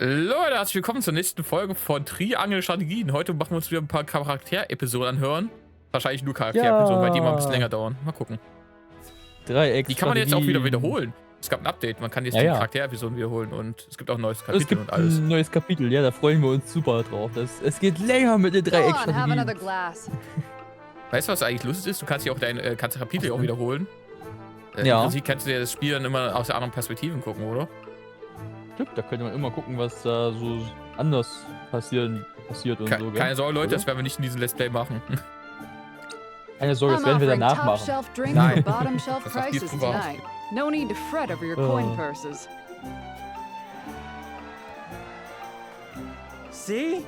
Leute, herzlich willkommen zur nächsten Folge von Triangel-Strategien. Heute machen wir uns wieder ein paar Charakterepisoden anhören. Wahrscheinlich nur Charakterepisoden, weil die immer ein bisschen länger dauern. Mal gucken. Die kann man jetzt auch wieder wiederholen. Es gab ein Update, man kann jetzt die Charakterepisoden wiederholen und es gibt auch ein neues Kapitel und alles. Ein neues Kapitel, ja, da freuen wir uns super drauf. Es geht länger mit den Dreieckstrategien. Weißt du, was eigentlich lustig ist? Du kannst ja auch dein ganze Kapitel auch wiederholen. Ja. Im Prinzip kannst du dir das Spiel dann immer aus der anderen Perspektiven gucken, oder? Stimmt, da könnte man immer gucken, was da so anders passiert und so. Gell? Keine Sorge, Leute, das werden wir nicht in diesem Let's Play machen. Keine Sorge, das werden wir danach machen. Nein, das ist viel privat. No need to fret over your coin purses. See?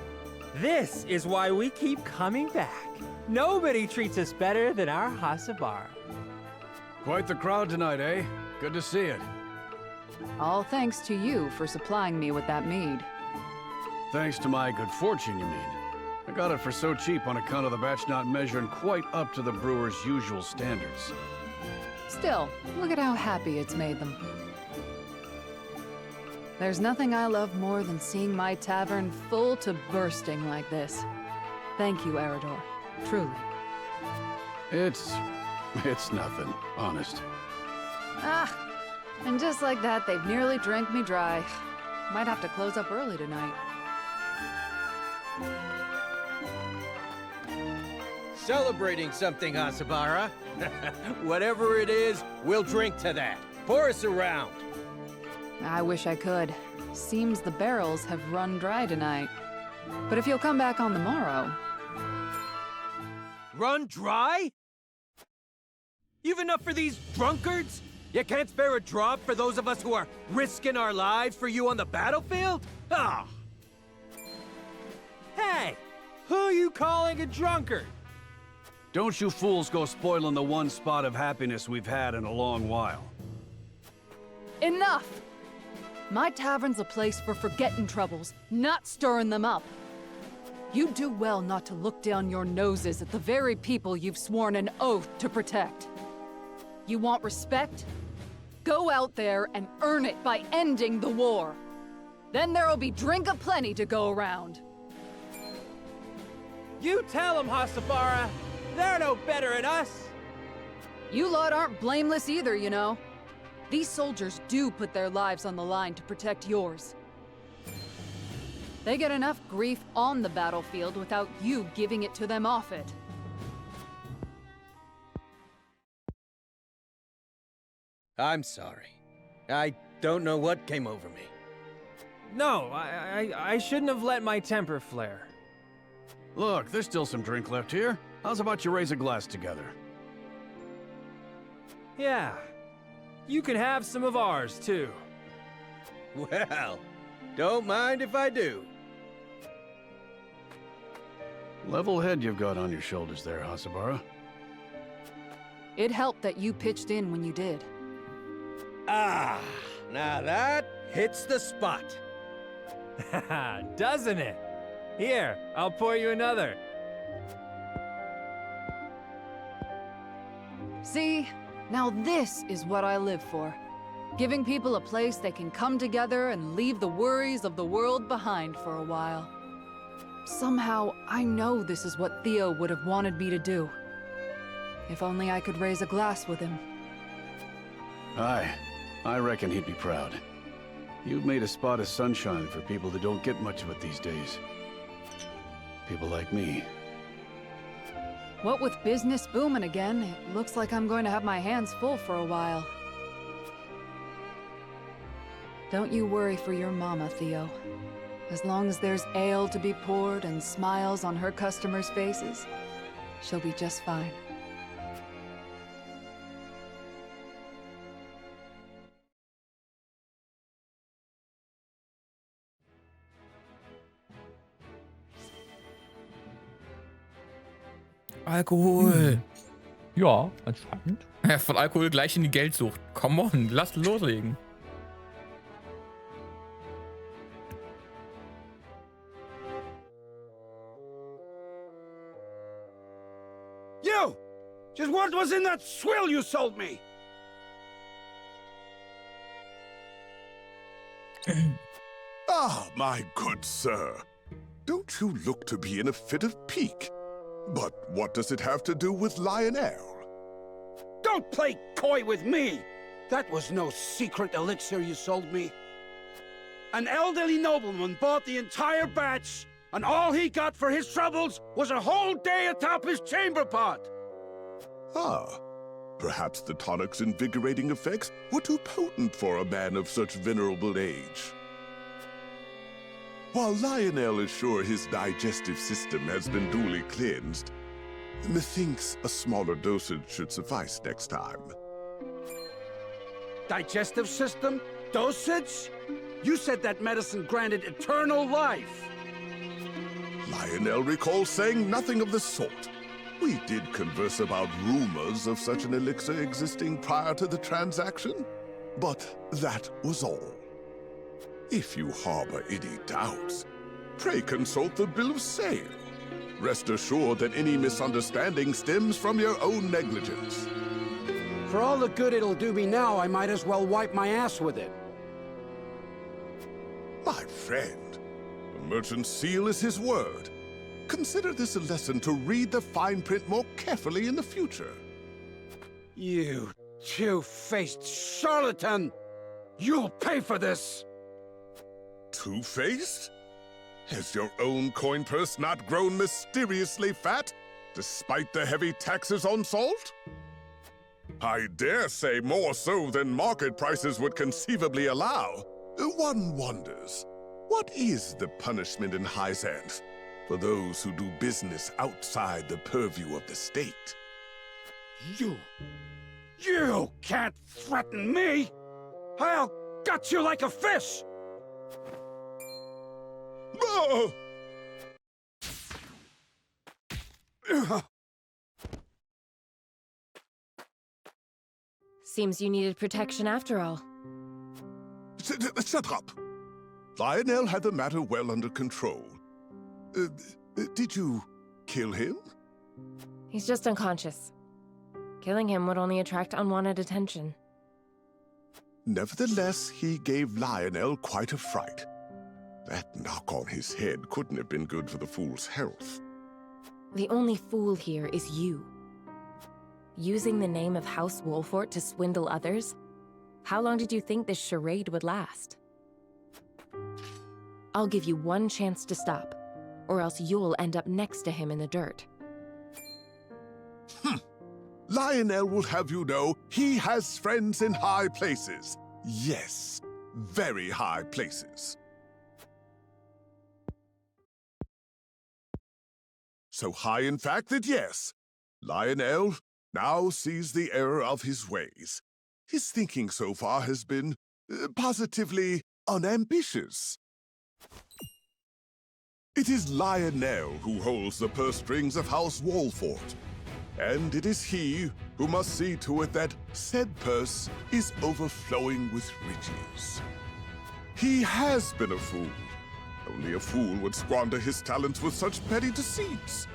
This is why we keep coming back. Nobody treats us better than our Hasabara. Quite the crowd tonight, eh? Good to see it. All thanks to you for supplying me with that mead. Thanks to my good fortune, you mean? I got it for so cheap on account of the batch not measuring quite up to the brewer's usual standards. Still, look at how happy it's made them. There's nothing I love more than seeing my tavern full to bursting like this. Thank you, Eridor. Truly. It's nothing, honest. Ah, and just like that, they've nearly drank me dry. Might have to close up early tonight. Celebrating something, Hasabara. Whatever it is, we'll drink to that. Pour us around. I wish I could. Seems the barrels have run dry tonight. But if you'll come back on the morrow... Run dry? You've enough for these drunkards? You can't spare a drop for those of us who are risking our lives for you on the battlefield? Ah! Hey! Who are you calling a drunkard? Don't you fools go spoiling the one spot of happiness we've had in a long while. Enough! My tavern's a place for forgetting troubles, not stirring them up. You do well not to look down your noses at the very people you've sworn an oath to protect. You want respect? Go out there and earn it by ending the war. Then there'll be drink aplenty to go around. You tell them, Hasabara. They're no better than us. You lot aren't blameless either, you know. These soldiers do put their lives on the line to protect yours. They get enough grief on the battlefield without you giving it to them off it. I'm sorry. I don't know what came over me. No, I shouldn't have let my temper flare. Look, there's still some drink left here. How's about you raise a glass together? Yeah. You can have some of ours, too. Well, don't mind if I do. Level head you've got on your shoulders there, Hasabara. It helped that you pitched in when you did. Ah, now that hits the spot. Doesn't it? Here, I'll pour you another. See? Now this is what I live for. Giving people a place they can come together and leave the worries of the world behind for a while. Somehow, I know this is what Theo would have wanted me to do. If only I could raise a glass with him. I reckon he'd be proud. You've made a spot of sunshine for people who don't get much of it these days. People like me. What with business booming again, it looks like I'm going to have my hands full for a while. Don't you worry for your mama, Theo. As long as there's ale to be poured and smiles on her customers' faces, she'll be just fine. Alkohol. Ja, anscheinend. Ja, von Alkohol gleich in die Geldsucht. Come on, lass loslegen. You! Just what was in that swill you sold me? Ah, my good sir. Don't you look to be in a fit of pique? But what does it have to do with Lionel? Don't play coy with me! That was no secret elixir you sold me. An elderly nobleman bought the entire batch, and all he got for his troubles was a whole day atop his chamber pot! Ah, perhaps the tonic's invigorating effects were too potent for a man of such venerable age. While Lionel is sure his digestive system has been duly cleansed, methinks a smaller dosage should suffice next time. Digestive system? Dosage? You said that medicine granted eternal life! Lionel recalls saying nothing of the sort. We did converse about rumors of such an elixir existing prior to the transaction, but that was all. If you harbor any doubts, pray consult the bill of sale. Rest assured that any misunderstanding stems from your own negligence. For all the good it'll do me now, I might as well wipe my ass with it. My friend, the merchant's seal is his word. Consider this a lesson to read the fine print more carefully in the future. You two-faced charlatan! You'll pay for this! Two-faced? Has your own coin purse not grown mysteriously fat, despite the heavy taxes on salt? I dare say more so than market prices would conceivably allow. One wonders, what is the punishment in Hyzanth for those who do business outside the purview of the state? You can't threaten me! I'll gut you like a fish! Oh! Seems you needed protection after all. Shut up! Lionel had the matter well under control. Did you kill him? He's just unconscious. Killing him would only attract unwanted attention. Nevertheless, he gave Lionel quite a fright. That knock on his head couldn't have been good for the fool's health. The only fool here is you. Using the name of House Wolfort to swindle others? How long did you think this charade would last? I'll give you one chance to stop, or else you'll end up next to him in the dirt. Lionel will have you know he has friends in high places. Yes, very high places. So high, in fact, that yes, Lionel now sees the error of his ways. His thinking so far has been positively unambitious. It is Lionel who holds the purse strings of House Wolfort, and it is he who must see to it that said purse is overflowing with riches. He has been a fool. Only a fool would squander his talents with such petty deceits.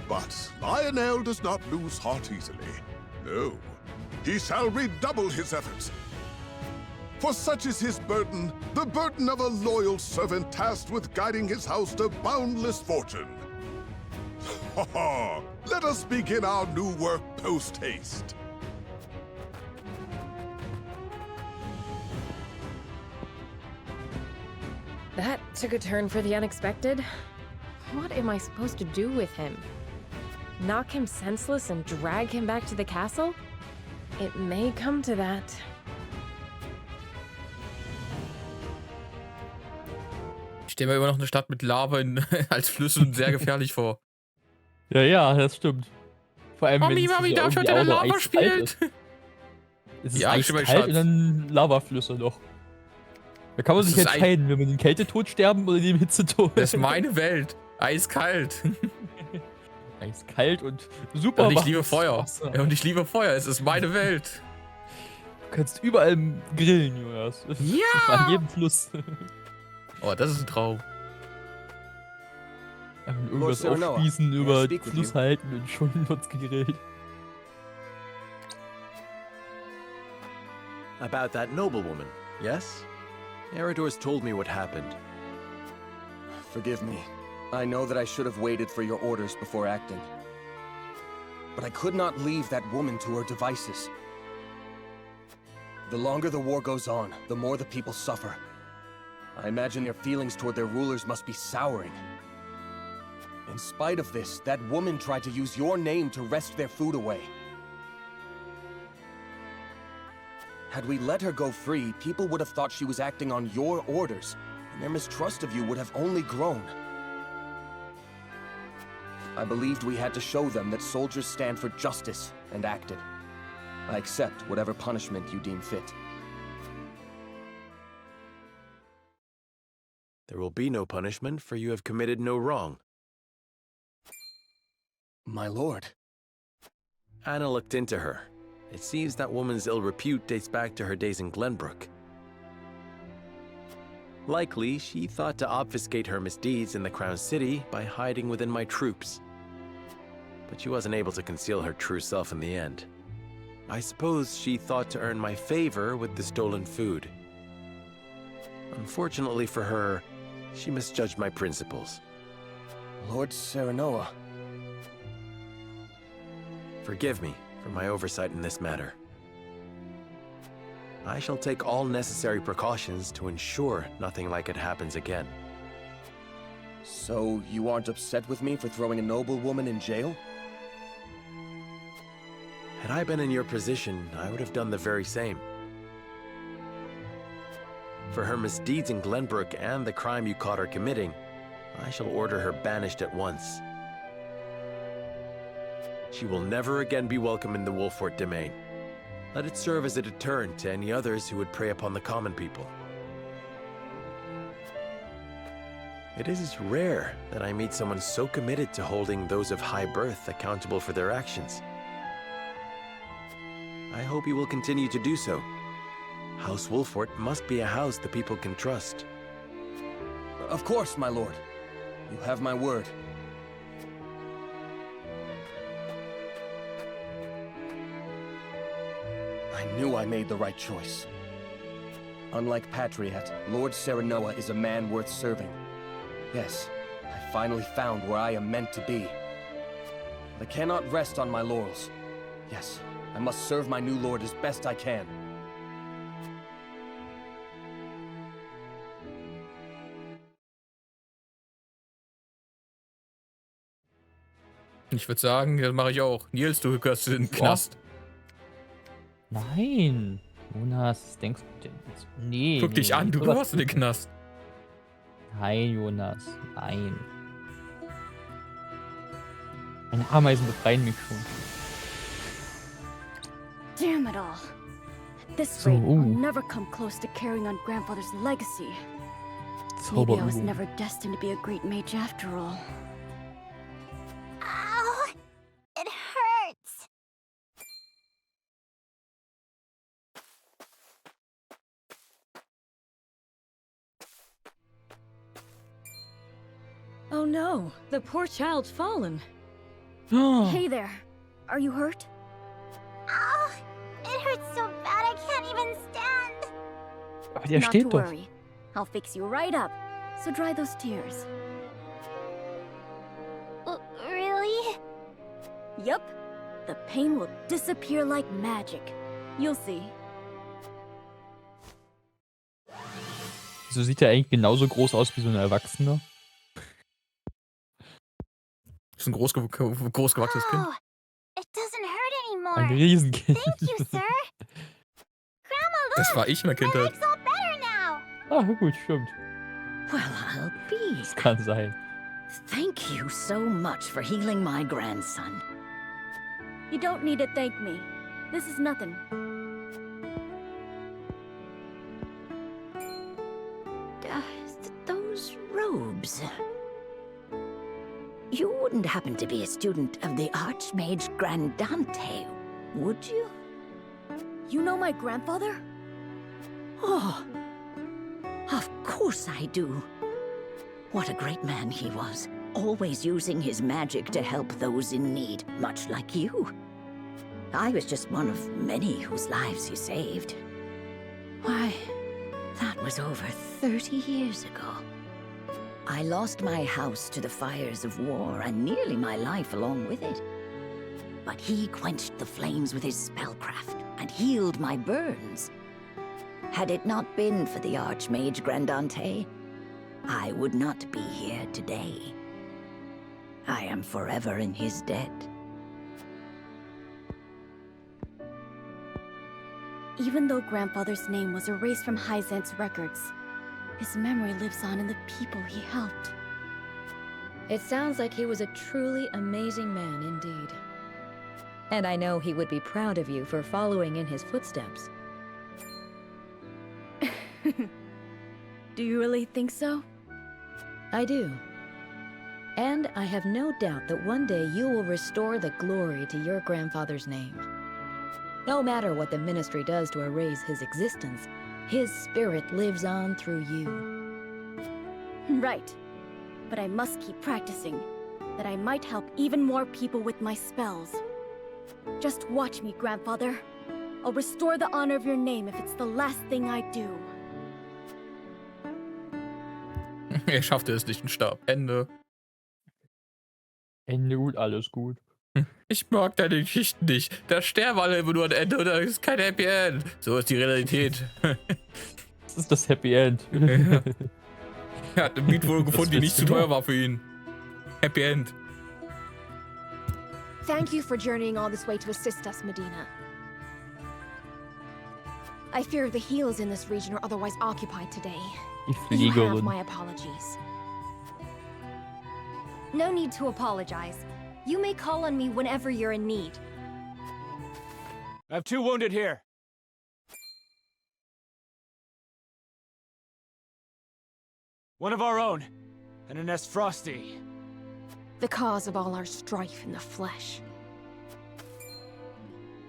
But Lionel does not lose heart easily. No, he shall redouble his efforts. For such is his burden, the burden of a loyal servant tasked with guiding his house to boundless fortune. Ha ha! Let us begin our new work post-haste. That took a turn for the unexpected. What am I supposed to do with him? Knock him senseless and drag him back to the castle? It may come to that. Ich stelle mir immer noch eine Stadt mit Lava als Flüssen sehr gefährlich vor. Ja, das stimmt. Vor allem, Mami, darf ich heute in der Lava spielen? Es ist ja, eiskalt und dann Lavaflüsse noch. Da kann man sich entscheiden, wenn man den Kältetod sterben oder den Hitzetod. Das ist meine Welt. Eiskalt. Eiskalt und super. Und ich liebe Feuer. Ja, und ich liebe Feuer. Es ist meine Welt. Du kannst überall grillen, Jonas. Ja! An jedem Fluss. Oh, das ist ein Traum. Irgendwas aufspießen, über den Fluss halten und schon wird's gegrillt. About that noblewoman, yes? Eridor's told me what happened. Forgive me. I know that I should have waited for your orders before acting. But I could not leave that woman to her devices. The longer the war goes on, the more the people suffer. I imagine their feelings toward their rulers must be souring. In spite of this, that woman tried to use your name to wrest their food away. Had we let her go free, people would have thought she was acting on your orders, and their mistrust of you would have only grown. I believed we had to show them that soldiers stand for justice, and acted. I accept whatever punishment you deem fit. There will be no punishment, for you have committed no wrong. My lord. Anna looked into her. It seems that woman's ill repute dates back to her days in Glenbrook. Likely, she thought to obfuscate her misdeeds in the Crown City by hiding within my troops. But she wasn't able to conceal her true self in the end. I suppose she thought to earn my favor with the stolen food. Unfortunately for her, she misjudged my principles. Lord Serenoa. Forgive me for my oversight in this matter. I shall take all necessary precautions to ensure nothing like it happens again. So, you aren't upset with me for throwing a noblewoman in jail? Had I been in your position, I would have done the very same. For her misdeeds in Glenbrook and the crime you caught her committing, I shall order her banished at once. She will never again be welcome in the Wolfort domain. Let it serve as a deterrent to any others who would prey upon the common people. It is rare that I meet someone so committed to holding those of high birth accountable for their actions. I hope you will continue to do so. House Wolfort must be a house the people can trust. Of course, my lord. You have my word. I knew I made the right choice. Unlike Patriot, Lord Serenoa is a man worth serving. Yes, I finally found where I am meant to be. I cannot rest on my laurels. Yes, I must serve my new lord as best I can. Ich würde sagen, das mache ich auch. Nils, du gehörst in den Knast. Nein. Jonas, was denkst du denn jetzt? Nee. Guck dich an, du gehörst in den Knast. Nein, Jonas. Nein. Meine Ameisen befreien mich schon. Damn it all. At this rate, I'll never come close to carrying on Grandfather's legacy. Maybe I was never destined to be a great mage after all. Ow! It hurts! Oh no, the poor child's fallen. Hey there, are you hurt? Ow! It hurts so bad I can't even stand! Aber der Not steht to doch. worry. I'll fix you right up. So dry those tears. Really? Yup. The pain will disappear like magic. You'll see. So sieht er eigentlich genauso groß aus wie so ein Erwachsener. Das ist ein großgewachsenes Kind. Oh, it doesn't hurt anymore. Ein Riesenkind. Thank you, sir. Grandma, look! Das war ich in der My Kindheit. leg's all better now. Ah, gut, stimmt. Well, I'll be. Das kann sein. Thank you so much for healing my grandson. You don't need to thank me. This is nothing. Those robes. You wouldn't happen to be a student of the Archmage Grandante, would you? You know my grandfather? Oh, of course I do. What a great man he was, always using his magic to help those in need, much like you. I was just one of many whose lives he saved. Why, That was over 30 years ago. I lost my house to the fires of war and nearly my life along with it. But he quenched the flames with his spellcraft and healed my burns. Had it not been for the Archmage Grandante, I would not be here today. I am forever in his debt. Even though Grandfather's name was erased from Hyzant's records, his memory lives on in the people he helped. It sounds like he was a truly amazing man indeed. And I know he would be proud of you for following in his footsteps. Do you really think so? I do. And I have no doubt that one day you will restore the glory to your grandfather's name. No matter what the Ministry does to erase his existence, his spirit lives on through you. Right. But I must keep practicing, that I might help even more people with my spells. Just watch me, Grandfather. I'll restore the honor of your name if it's the last thing I do. Schaffte es nicht, ein Stab. Ende. Ende gut, alles gut. Ich mag deine Geschichten nicht. Da sterben alle immer nur ein Ende und da ist kein Happy End. So ist die Realität. Das ist das Happy End. Er hat eine Mietwohnung gefunden, die nicht zu teuer war für ihn. Happy End. Thank you for journeying all this way to assist us, Medina. I fear the healers in this region are otherwise occupied today. You have my apologies. No need to apologize. You may call on me whenever you're in need. I have 2 wounded here. One of our own, and Ines Frosty. The cause of all our strife in the flesh.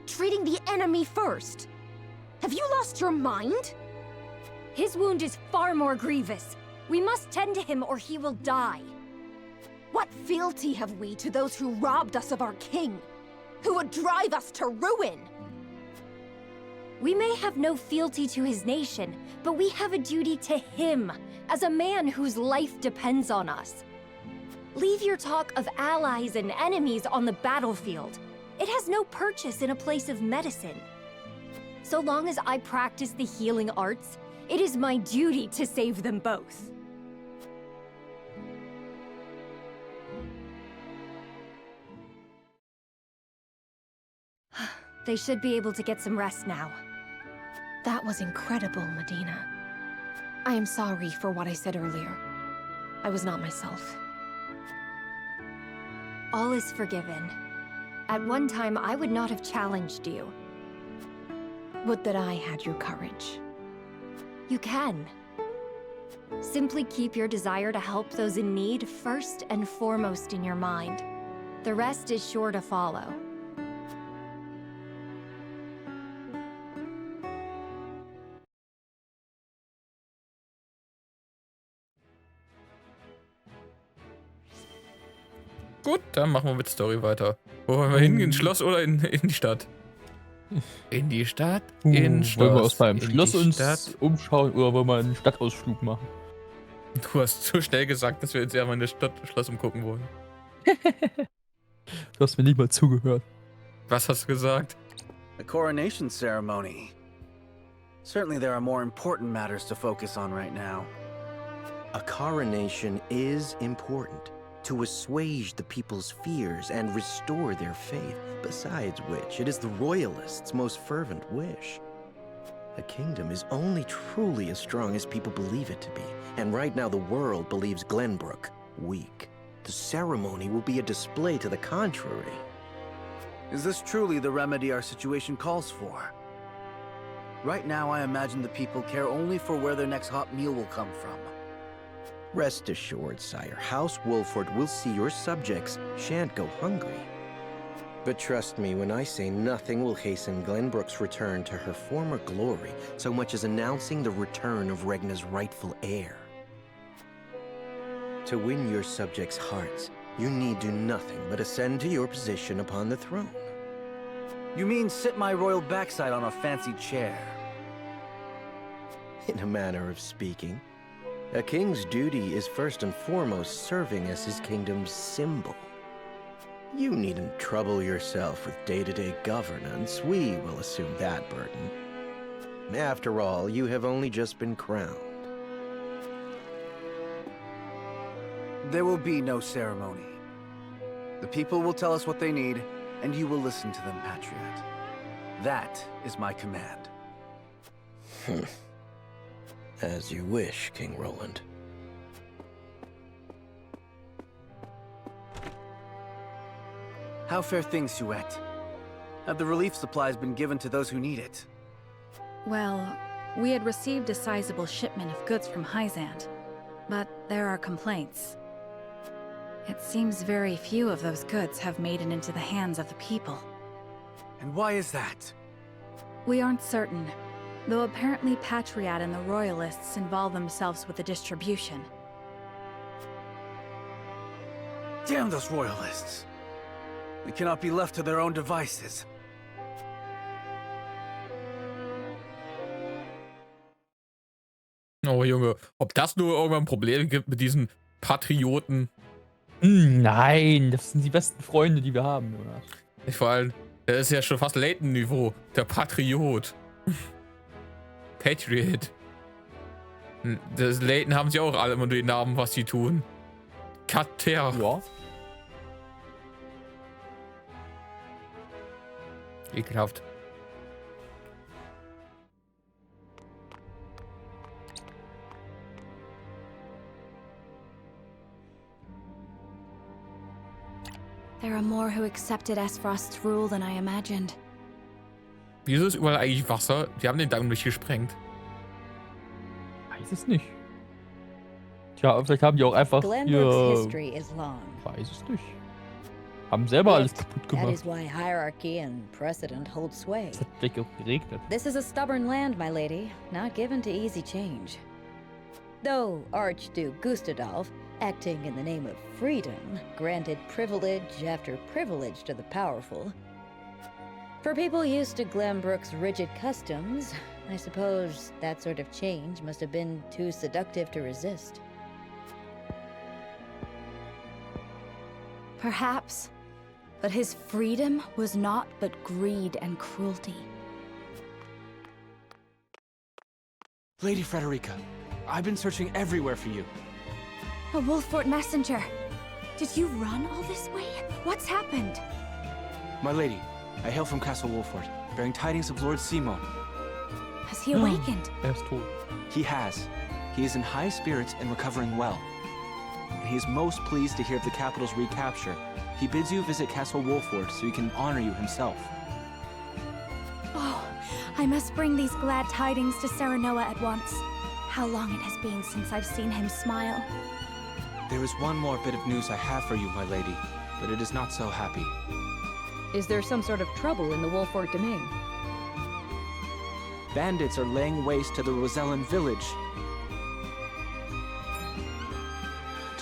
Treating the enemy first. Have you lost your mind? His wound is far more grievous. We must tend to him or he will die. What fealty have we to those who robbed us of our king? Who would drive us to ruin? We may have no fealty to his nation, but we have a duty to him, as a man whose life depends on us. Leave your talk of allies and enemies on the battlefield. It has no purchase in a place of medicine. So long as I practice the healing arts, it is my duty to save them both. They should be able to get some rest now. That was incredible, Medina. I am sorry for what I said earlier. I was not myself. All is forgiven. At one time, I would not have challenged you. Would that I had your courage. You can. Simply keep your desire to help those in need first and foremost in your mind. The rest is sure to follow. Gut, dann machen wir mit Story weiter. Wo wollen wir hingehen? Ins Schloss oder in die Stadt? In die Stadt? In Schloss. Wollen wir aus beim Schloss uns umschauen oder wollen wir einen Stadtausflug machen? Du hast zu schnell gesagt, dass wir uns ja mal in der Stadt Schloss umgucken wollen. Du hast mir nicht mal zugehört. Was hast du gesagt? The coronation ceremony. Certainly there are more important matters to focus on right now. A coronation is important to assuage the people's fears and restore their faith, besides which it is the royalists' most fervent wish. A kingdom is only truly as strong as people believe it to be, and right now the world believes Glenbrook weak. The ceremony will be a display to the contrary. Is this truly the remedy our situation calls for? Right now I imagine the people care only for where their next hot meal will come from. Rest assured, sire, House Wolford will see your subjects shan't go hungry. But trust me when I say nothing will hasten Glenbrook's return to her former glory so much as announcing the return of Regna's rightful heir. To win your subjects' hearts, you need do nothing but ascend to your position upon the throne. You mean sit my royal backside on a fancy chair? in a manner of speaking. A king's duty is first and foremost serving as his kingdom's symbol. You needn't trouble yourself with day-to-day governance. We will assume that burden. After all, you have only just been crowned. There will be no ceremony. The people will tell us what they need, and you will listen to them, Patriot. That is my command. As you wish, King Roland. How fare things, Shuet? Have the relief supplies been given to those who need it? Well, we had received a sizable shipment of goods from Hyzant, but there are complaints. It seems very few of those goods have made it into the hands of the people. And why is that? We aren't certain, though apparently Patriot and the Royalists involve themselves with the distribution. Damn those Royalists! We cannot be left to their own devices. Oh Junge, ob das nur irgendwann Probleme gibt mit diesen Patrioten? Nein, das sind die besten Freunde, die wir haben, Jonas. Vor allem, der ist ja schon fast Layton-Niveau. Der Patriot. Patriot. Das Layton haben sie auch alle immer den Namen, was sie tun. Kater. Ja. Ekelhaft. There are more who accepted Esfrost's rule than I imagined. Wieso ist überall eigentlich Wasser? Die haben den Damm durchgesprengt. Weiß es nicht. Tja, vielleicht haben die auch einfach hier... Weiß es nicht. Haben selber alles kaputt gemacht. That is why hierarchy and precedent hold sway. Es hat vielleicht auch geregnet. This is a stubborn land, my lady, not given to easy change. Though Archduke Gustadolf, acting in the name of freedom, granted privilege after privilege to the powerful. For people used to Glenbrook's rigid customs, I suppose that sort of change must have been too seductive to resist. Perhaps, but his freedom was naught but greed and cruelty. Lady Frederica, I've been searching everywhere for you. A Wolfort messenger. Did you run all this way? What's happened? My lady, I hail from Castle Wolfort, bearing tidings of Lord Simon. Has he awakened? Er ist tot. He has. He is in high spirits and recovering well. And he is most pleased to hear of the capital's recapture. He bids you visit Castle Wolfort so he can honor you himself. Oh, I must bring these glad tidings to Serenoa at once. How long it has been since I've seen him smile. There is one more bit of news I have for you, my lady, but it is not so happy. Is there some sort of trouble in the Wolfort domain? Bandits are laying waste to the Rosellan village.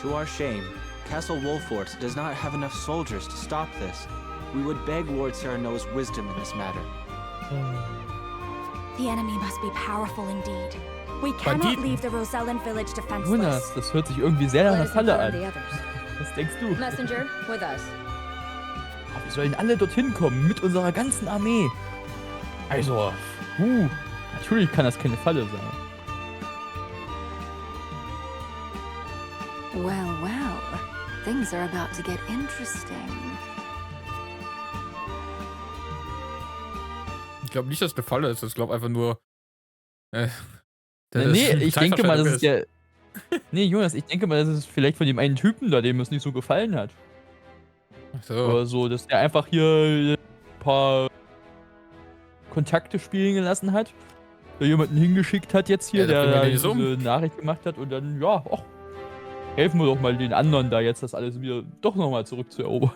To our shame, Castle Wolfort does not have enough soldiers to stop this. We would beg Lord Serenoa's wisdom in this matter. The enemy must be powerful indeed. We cannot leave the Rosellan village defenseless. Jonas, das hört sich irgendwie sehr nach einer Falle an. Was denkst du? Messenger, with us. Aber wir sollen alle dorthin kommen, mit unserer ganzen Armee. Also, natürlich kann das keine Falle sein. Well, well. Things are about to get interesting. Ich glaube nicht, dass es eine Falle ist. Ich glaube einfach nur... nee, ich denke mal, das ist der... Nee, Jonas, ich denke mal, das ist vielleicht von dem einen Typen da, dem es nicht so gefallen hat. Ach so. Oder so, dass der einfach hier ein paar Kontakte spielen gelassen hat. Der jemanden hingeschickt hat jetzt hier, der da diese Nachricht gemacht hat und dann, ja, helfen wir doch mal den anderen da jetzt, das alles wieder doch nochmal zurückzuerobern.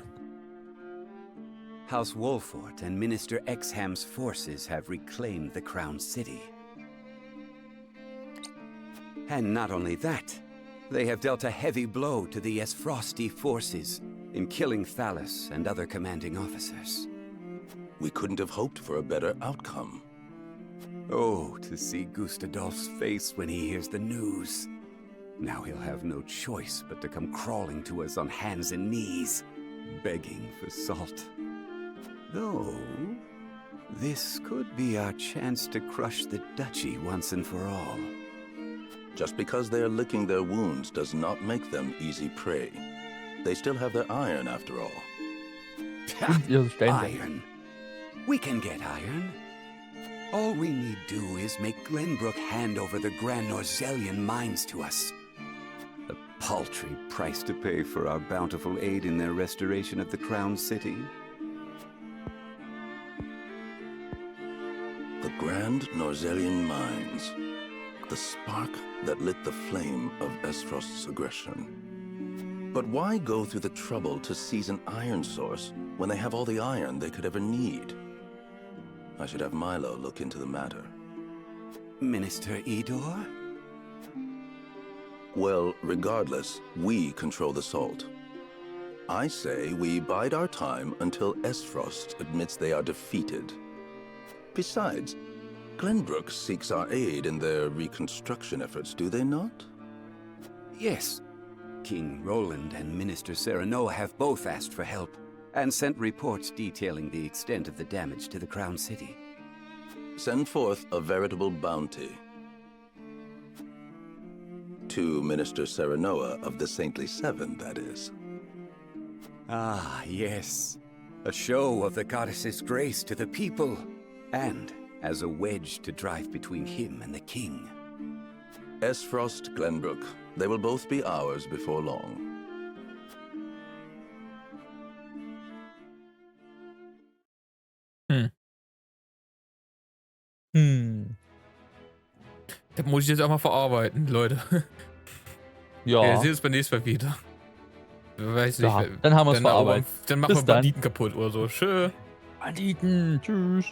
House Wolfort and Minister Exham's forces have reclaimed the Crown City. And not only that, they have dealt a heavy blow to the Esfrosti forces in killing Thalas and other commanding officers. We couldn't have hoped for a better outcome. Oh, to see Gustadolf's face when he hears the news. Now he'll have no choice but to come crawling to us on hands and knees, begging for salt. Though, this could be our chance to crush the duchy once and for all. Just because they're licking their wounds does not make them easy prey. They still have their iron, after all. Iron? We can get iron. All we need do is make Glenbrook hand over the Grand Norzellian mines to us. A paltry price to pay for our bountiful aid in their restoration of the Crown City. The Grand Norzellian mines. The spark that lit the flame of Esfrost's aggression. But why go through the trouble to seize an iron source when they have all the iron they could ever need? I should have Milo look into the matter. Minister Idor? Well, regardless, we control the salt. I say we bide our time until Esfrost admits they are defeated. Besides, Glenbrook seeks our aid in their reconstruction efforts, do they not? Yes. King Roland and Minister Serenoa have both asked for help, and sent reports detailing the extent of the damage to the Crown City. Send forth a veritable bounty. To Minister Serenoa of the Saintly Seven, that is. Ah, yes. A show of the goddess's grace to the people, and as a wedge to drive between him and the king. Esfrost, Glenbrook, they will both be ours before long. Das muss ich jetzt auch mal verarbeiten, Leute. Ja. Wir sehen uns beim nächsten Mal wieder. Weiß nicht. Ja, dann haben wir es verarbeitet. Dann machen wir Banditen kaputt oder so. Tschö. Banditen. Tschüss.